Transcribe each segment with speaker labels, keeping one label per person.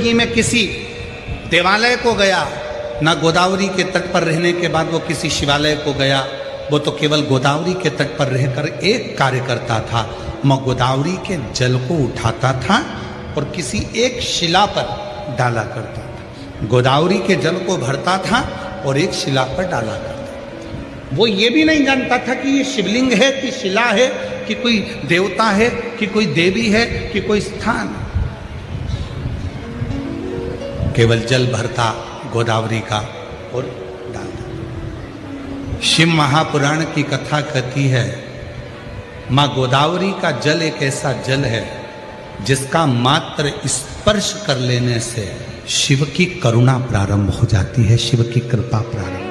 Speaker 1: जिंदगी में किसी देवालय को गया, ना गोदावरी के तट पर रहने के बाद वो किसी शिवालय को गया। वो तो केवल गोदावरी के तट पर रहकर एक कार्य करता था, मैं गोदावरी के जल को उठाता था और किसी एक शिला पर डाला करता था। गोदावरी के जल को भरता था और एक शिला पर डाला करता था। वो ये भी नहीं जानता था कि ये शिवलिंग है कि शिला है कि कोई देवता है कि कोई देवी है कि कोई स्थान। केवल जल भरता गोदावरी का और डालता। शिव महापुराण की कथा कहती है, मां गोदावरी का जल एक ऐसा जल है जिसका मात्र स्पर्श कर लेने से शिव की करुणा प्रारंभ हो जाती है, शिव की कृपा प्रारंभ।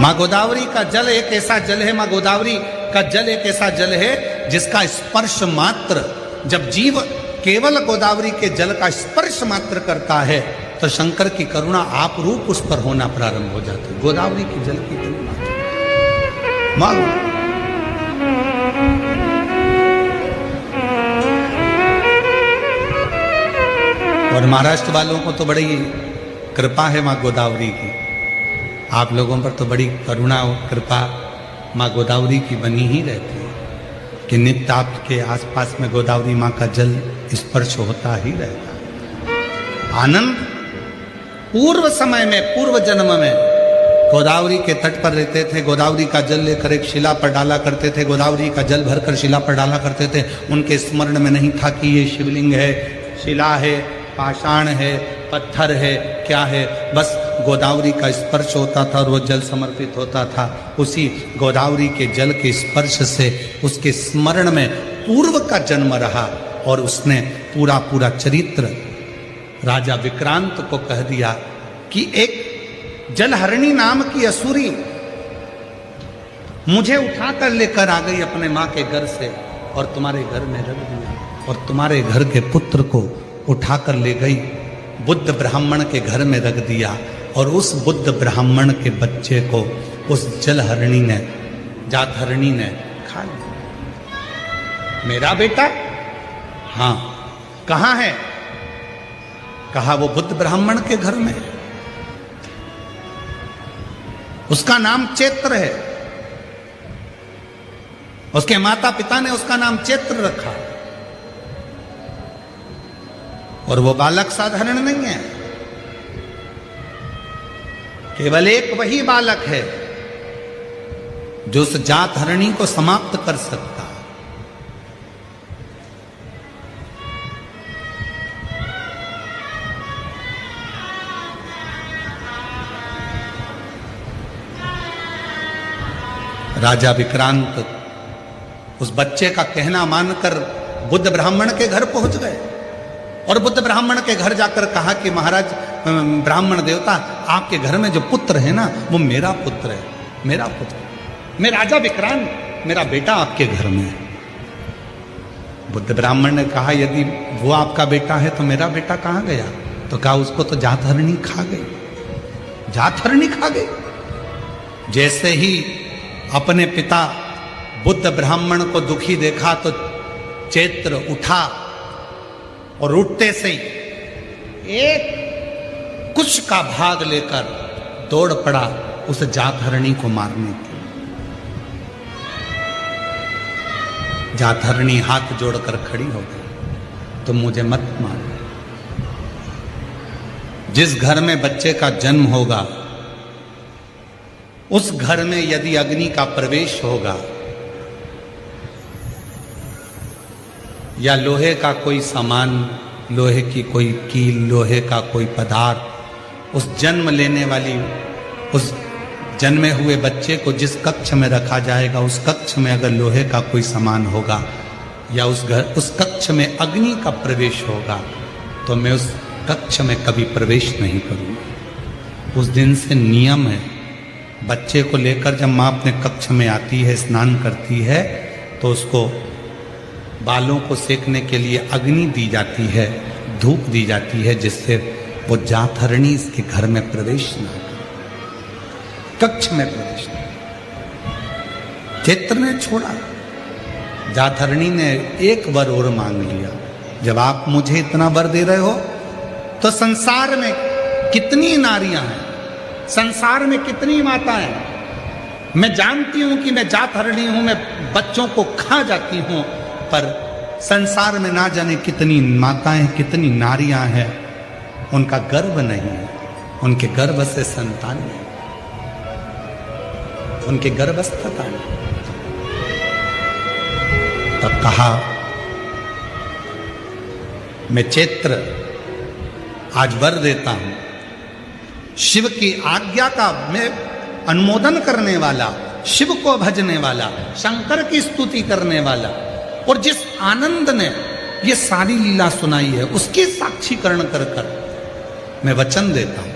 Speaker 1: मां गोदावरी का जल एक ऐसा जल है, मां गोदावरी का जल एक ऐसा जल है जिसका स्पर्श मात्र, जब जीव केवल गोदावरी के जल का स्पर्श मात्र करता है तो शंकर की करुणा आप रूप उस पर होना प्रारंभ हो जाती है। गोदावरी के जल की करुणा और महाराष्ट्र वालों को तो बड़ी कृपा है मां गोदावरी की। आप लोगों पर तो बड़ी करुणा और कृपा मां गोदावरी की बनी ही रहती है कि नित्य आपके आसपास में गोदावरी मां का जल स्पर्श होता ही रहता है। आनंद पूर्व समय में, पूर्व जन्म में गोदावरी के तट पर रहते थे, गोदावरी का जल लेकर एक शिला पर डाला करते थे, गोदावरी का जल भरकर शिला पर डाला करते थे। उनके स्मरण में नहीं था कि ये शिवलिंग है, शिला है, पाषाण है, पत्थर है, क्या है। बस गोदावरी का स्पर्श होता था और वो जल समर्पित होता था। उसी गोदावरी के जल के स्पर्श से उसके स्मरण में पूर्व का जन्म रहा और उसने पूरा पूरा चरित्र राजा विक्रांत को कह दिया कि एक जलहरणी नाम की असुरी मुझे उठाकर लेकर आ गई अपने माँ के घर से और तुम्हारे घर में रख दिया, और तुम्हारे घर के पुत्र को उठाकर ले गई, बुद्ध ब्राह्मण के घर में रख दिया, और उस बुद्ध ब्राह्मण के बच्चे को उस जलहरणी ने, जातहरणी ने खा लिया। मेरा बेटा? हाँ। कहाँ है? कहा वो बुद्ध ब्राह्मण के घर में, उसका नाम चैत्र है, उसके माता पिता ने उसका नाम चैत्र रखा, और वो बालक साधारण नहीं है, केवल एक वही बालक है जो उस जात हरणी को समाप्त कर सकता। राजा विक्रांत उस बच्चे का कहना मानकर बुद्ध ब्राह्मण के घर पहुंच गए और बुद्ध ब्राह्मण के घर जाकर कहा कि महाराज ब्राह्मण देवता, आपके घर में जो पुत्र है ना वो मेरा पुत्र है, मेरा पुत्र, मैं राजा विक्रांत, मेरा बेटा आपके घर में है। बुद्ध ब्राह्मण ने कहा यदि वो आपका बेटा है तो मेरा बेटा कहाँ गया? तो कहा उसको तो जातहरणी खा गई, जातहरणी खा गई। जैसे ही अपने पिता बुद्ध ब्राह्मण को दुखी देखा तो चैत्र उठा और उठते से ही एक कुश का भाग लेकर दौड़ पड़ा उस जातहरणी को मारने के लिए। जातहरणी हाथ जोड़कर खड़ी हो गई, तुम मुझे मत मारो। जिस घर में बच्चे का जन्म होगा उस घर में यदि अग्नि का प्रवेश होगा या लोहे का कोई सामान, लोहे की कोई कील, लोहे का कोई पदार्थ, उस जन्म लेने वाली, उस जन्मे हुए बच्चे को जिस कक्ष में रखा जाएगा उस कक्ष में अगर लोहे का कोई सामान होगा या उस कक्ष में अग्नि का प्रवेश होगा तो मैं उस कक्ष में कभी प्रवेश नहीं करूँगा। उस दिन से नियम है, बच्चे को लेकर जब माँ अपने कक्ष में आती है, स्नान करती है, तो उसको बालों को सेकने के लिए अग्नि दी जाती है, धूप दी जाती है, जिससे वो जातहरणी इसके घर में प्रवेश न करे, कक्ष में प्रवेश न करे। चैत्र ने छोड़ा, जातरणी ने एक वर और मांग लिया, जब आप मुझे इतना वर दे रहे हो तो संसार में कितनी नारियां हैं, संसार में कितनी माताएं हैं। मैं जानती हूं कि मैं जातरणी हूं, मैं बच्चों को खा जाती हूं, पर संसार में ना जाने कितनी माताएं, कितनी नारियां हैं, उनका गर्भ नहीं है, उनके गर्भ से संतान नहीं, उनके गर्भस्थता नहीं। तब कहा, मैं चैत्र आज वर देता हूं, शिव की आज्ञा का मैं अनुमोदन करने वाला, शिव को भजने वाला, शंकर की स्तुति करने वाला, और जिस आनंद ने ये सारी लीला सुनाई है उसकी साक्षीकरण कर कर मैं वचन देता हूं,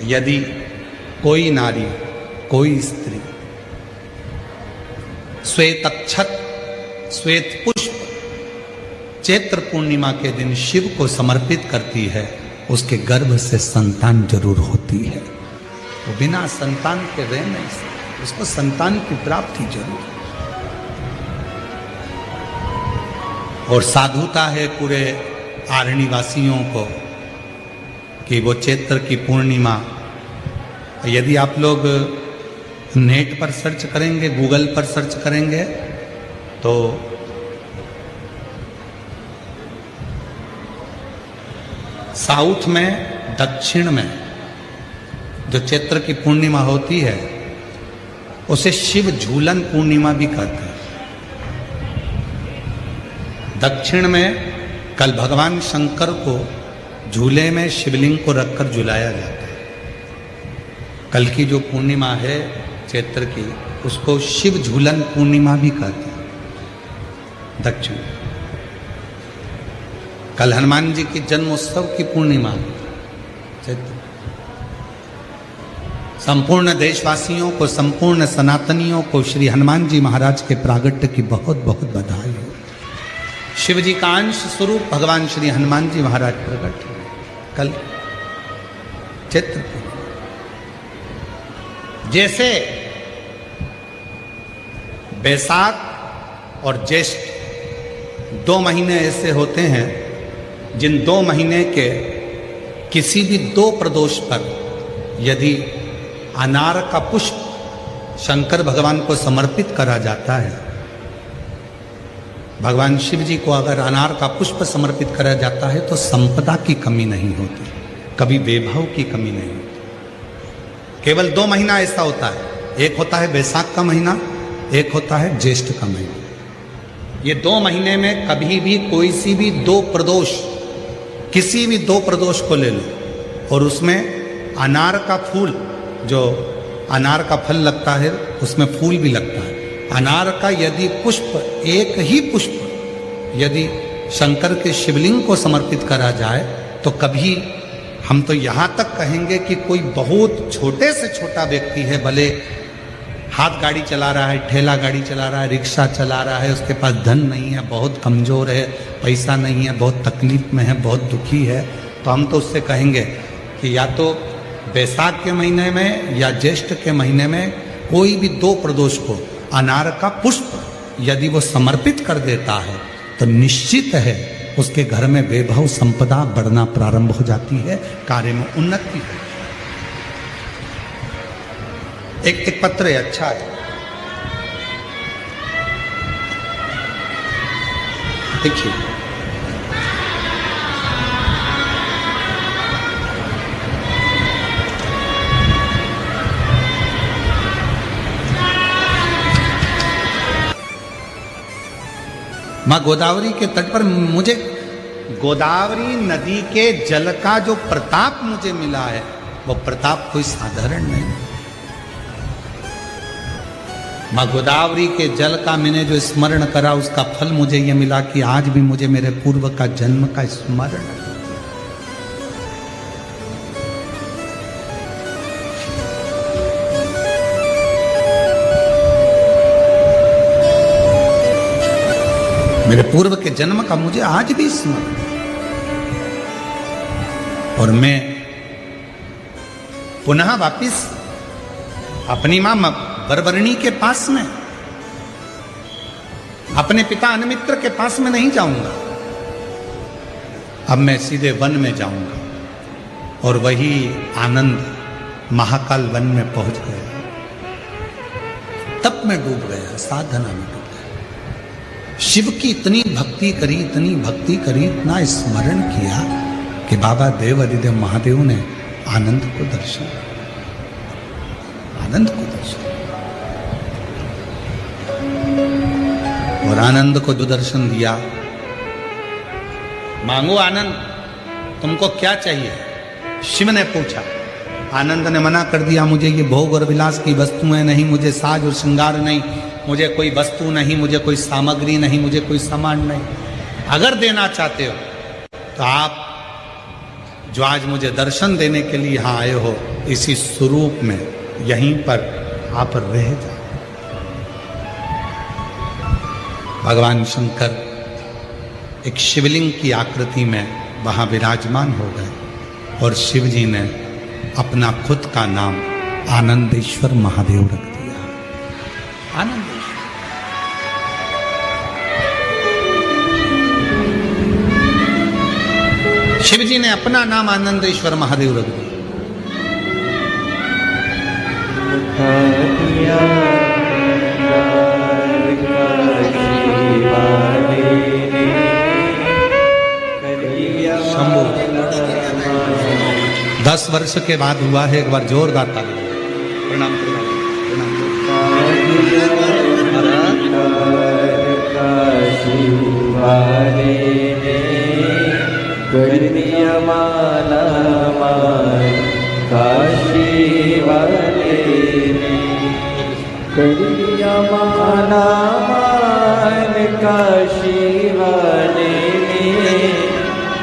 Speaker 1: यदि कोई नारी, कोई स्त्री श्वेत अक्षत, श्वेत पुष्प चैत्र पूर्णिमा के दिन शिव को समर्पित करती है, उसके गर्भ से संतान जरूर होती है। वो बिना संतान के रह नहीं सकते, उसको संतान की प्राप्ति जरूर। और साधुता है पूरे आरण्य वासियों को कि वो चैत्र की पूर्णिमा, यदि आप लोग नेट पर सर्च करेंगे, गूगल पर सर्च करेंगे, तो साउथ में, दक्षिण में जो चैत्र की पूर्णिमा होती है उसे शिव झूलन पूर्णिमा भी कहते हैं। दक्षिण में कल भगवान शंकर को झूले में शिवलिंग को रखकर झुलाया जाता है। कल की जो पूर्णिमा है चैत्र की, उसको शिव झूलन पूर्णिमा भी कहते हैं दक्षिण। कल हनुमान जी की जन्मोत्सव की पूर्णिमा चैत्र। संपूर्ण देशवासियों को, संपूर्ण सनातनियों को श्री हनुमान जी महाराज के प्रागट्य की बहुत बहुत बधाई हो। शिव जी का अंश स्वरूप भगवान श्री हनुमान जी महाराज प्रकट हुए कल चैत्र पूर्णिमा। जैसे बैसाख और ज्येष्ठ 2 महीने ऐसे होते हैं जिन 2 महीने के किसी भी 2 प्रदोष पर यदि अनार का पुष्प शंकर भगवान को समर्पित करा जाता है, भगवान शिव जी को अगर अनार का पुष्प समर्पित करा जाता है तो संपदा की कमी नहीं होती, कभी वैभव की कमी नहीं होती। केवल 2 महीना ऐसा होता है, एक होता है बैसाख का महीना, एक होता है ज्येष्ठ का महीना। ये 2 महीने में कभी भी कोई सी भी 2 प्रदोष, किसी भी 2 प्रदोष को ले लो और उसमें अनार का फूल, जो अनार का फल लगता है उसमें फूल भी लगता है, अनार का यदि पुष्प, एक ही पुष्प यदि शंकर के शिवलिंग को समर्पित करा जाए तो कभी, हम तो यहाँ तक कहेंगे कि कोई बहुत छोटे से छोटा व्यक्ति है, भले हाथ गाड़ी चला रहा है, ठेला गाड़ी चला रहा है, रिक्शा चला रहा है, उसके पास धन नहीं है, बहुत कमज़ोर है, पैसा नहीं है, बहुत तकलीफ में है, बहुत दुखी है, तो हम तो उससे कहेंगे कि या तो बैसाख के महीने में या ज्येष्ठ के महीने में कोई भी 2 प्रदोष को अनार का पुष्प यदि वो समर्पित कर देता है तो निश्चित है उसके घर में वैभव संपदा बढ़ना प्रारंभ हो जाती है, कार्य में उन्नति है। एक पत्र है, अच्छा है, देखिए। माँ गोदावरी के तट पर मुझे गोदावरी नदी के जल का जो प्रताप मुझे मिला है वो प्रताप कोई साधारण नहीं। माँ गोदावरी के जल का मैंने जो स्मरण करा उसका फल मुझे ये मिला कि आज भी मुझे मेरे पूर्व का जन्म का स्मरण है। मेरे पूर्व के जन्म का मुझे आज भी स्मरण, और मैं पुनः वापिस अपनी मां बरबरणी के पास में अपने पिता अनमित्र के पास में नहीं जाऊंगा, अब मैं सीधे वन में जाऊंगा। और वही आनंद महाकाल वन में पहुंच गया। तप में डूब गया, साधना में डूब गया, शिव की इतनी भक्ति करी, इतनी भक्ति करी, इतना स्मरण किया कि बाबा देव अधिदेव महादेव ने आनंद को दर्शन, आनंद को दर्शन, और आनंद को जो दर्शन दिया, मांगो आनंद, तुमको क्या चाहिए? शिव ने पूछा। आनंद ने मना कर दिया, मुझे ये भोग और विलास की वस्तुएं नहीं, मुझे साज और श्रृंगार नहीं, मुझे कोई वस्तु नहीं, मुझे कोई सामग्री नहीं, मुझे कोई सामान नहीं। अगर देना चाहते हो तो आप जो आज मुझे दर्शन देने के लिए यहाँ आए हो, इसी स्वरूप में यहीं पर आप रह जाओ। भगवान शंकर एक शिवलिंग की आकृति में वहां विराजमान हो गए और शिव जी ने अपना खुद का नाम आनंदेश्वर महादेव रख दिया। आनंदेश्वर। शिव जी ने अपना नाम आनंदेश्वर महादेव रख दिया। शंभू 10 वर्ष के बाद हुआ है, एक बार जोरदार ताली। प्रणाम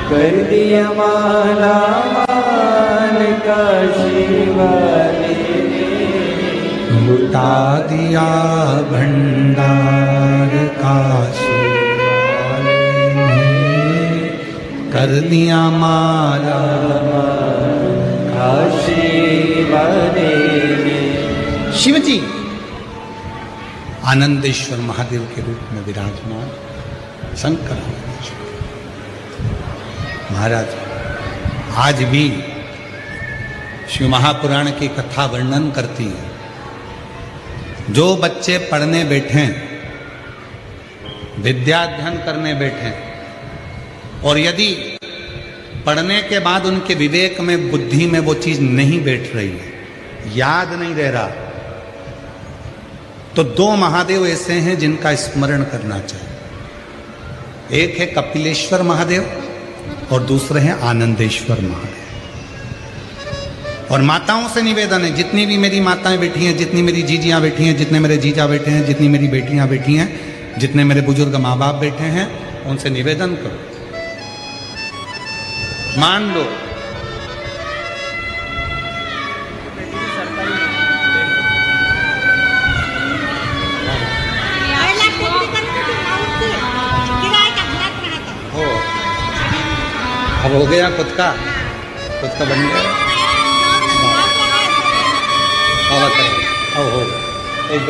Speaker 2: कर दिया माला मान काशी वाले ने,
Speaker 1: लुटा दिया भंडार काशी वाले ने, कर दिया माला
Speaker 2: काशी वाले ने।
Speaker 1: शिव जी आनंदेश्वर महादेव के रूप में विराजमान शंकर महाराज आज भी शिव महापुराण की कथा वर्णन करती है। जो बच्चे पढ़ने बैठे, विद्याध्ययन करने बैठे, और यदि पढ़ने के बाद उनके विवेक में, बुद्धि में वो चीज नहीं बैठ रही है, याद नहीं रह रहा, तो 2 महादेव ऐसे हैं जिनका स्मरण करना चाहिए। एक है कपिलेश्वर महादेव और दूसरे हैं आनंदेश्वर महादेव। और माताओं से निवेदन है, जितनी भी मेरी माताएं बैठी हैं, जितनी मेरी जीजियां बैठी हैं, जितने मेरे जीजा बैठे हैं, जितनी मेरी बेटियां बैठी हैं, जितने मेरे बुजुर्ग माँ बाप बैठे हैं, उनसे निवेदन करो, मान लो अब हो गया खुद का बन गया। अब हो एक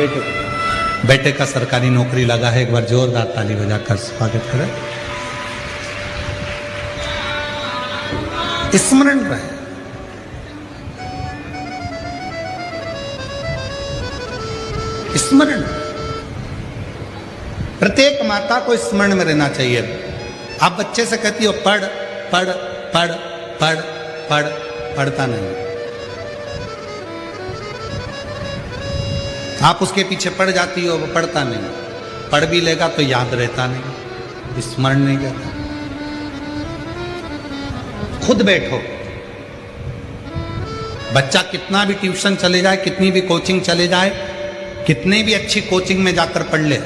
Speaker 1: बेटे का सरकारी नौकरी लगा है। एक बार जोरदार ताली बजाकर स्वागत करें। स्मरण रहे, स्मरण। प्रत्येक माता को स्मरण में रहना चाहिए। आप बच्चे से कहती हो पढ़ पढ़ पढ़ पढ़ पढ़, पढ़ता नहीं। आप उसके पीछे पड़ जाती हो, वो पढ़ता नहीं। पढ़ भी लेगा तो याद रहता नहीं, स्मरण नहीं करता। खुद बैठो। बच्चा कितना भी ट्यूशन चले जाए, कितनी भी कोचिंग चले जाए, कितने भी अच्छी कोचिंग में जाकर पढ़ ले,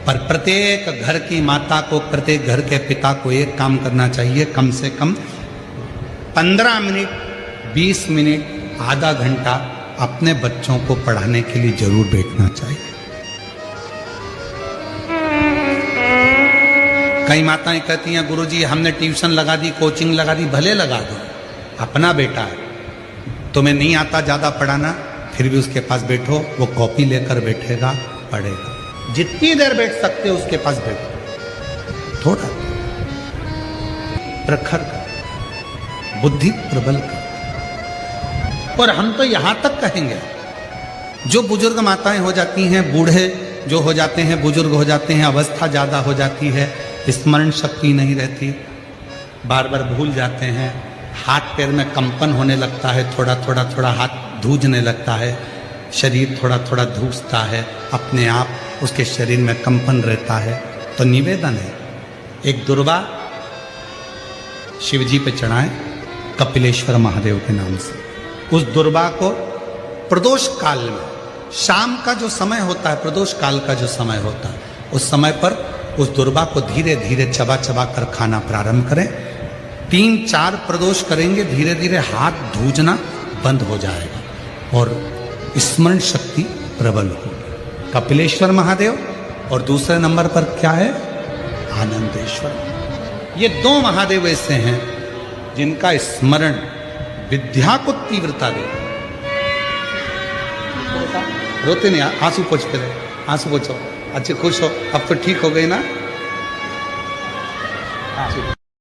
Speaker 1: पर प्रत्येक घर की माता को, प्रत्येक घर के पिता को एक काम करना चाहिए, कम से कम 15 मिनट, 20 मिनट, आधा घंटा अपने बच्चों को पढ़ाने के लिए जरूर बैठना चाहिए। कई माताएं कहती हैं गुरुजी हमने ट्यूशन लगा दी, कोचिंग लगा दी। भले लगा दो, अपना बेटा है, तुम्हें नहीं आता ज्यादा पढ़ाना, फिर भी उसके पास बैठो, वो कॉपी लेकर बैठेगा, पढ़ेगा। जितनी देर बैठ सकते हो उसके पास बैठो, थोड़ा प्रखर कर, बुद्धि प्रबल कर। और हम तो यहां तक कहेंगे, जो बुजुर्ग माताएं हो जाती हैं, बूढ़े जो हो जाते हैं, बुजुर्ग हो जाते हैं, अवस्था ज्यादा हो जाती है, स्मरण शक्ति नहीं रहती, बार बार भूल जाते हैं, हाथ पैर में कंपन होने लगता है, थोड़ा थोड़ा हाथ धूजने लगता है, शरीर थोड़ा थोड़ा धूसता है, अपने आप उसके शरीर में कंपन रहता है। तो निवेदन है, एक दुर्वा शिव जी पे चढ़ाएं कपिलेश्वर महादेव के नाम से। उस दुर्वा को प्रदोष काल में, शाम का जो समय होता है, प्रदोष काल का जो समय होता है, उस समय पर उस दुर्वा को धीरे धीरे चबा चबा कर खाना प्रारंभ करें। 3-4 प्रदोष करेंगे, धीरे धीरे हाथ धूजना बंद हो जाएगा और स्मरण शक्ति प्रबल होगी। कपिलेश्वर महादेव, और दूसरे नंबर पर क्या है? आनंदेश्वर। ये 2 महादेव ऐसे हैं जिनका स्मरण विद्या को तीव्रता दे। रोते नहीं, आंसू पोंछते रहे, आंसू पोंछो, अच्छे खुश हो, अब तो ठीक हो गई ना? आंसू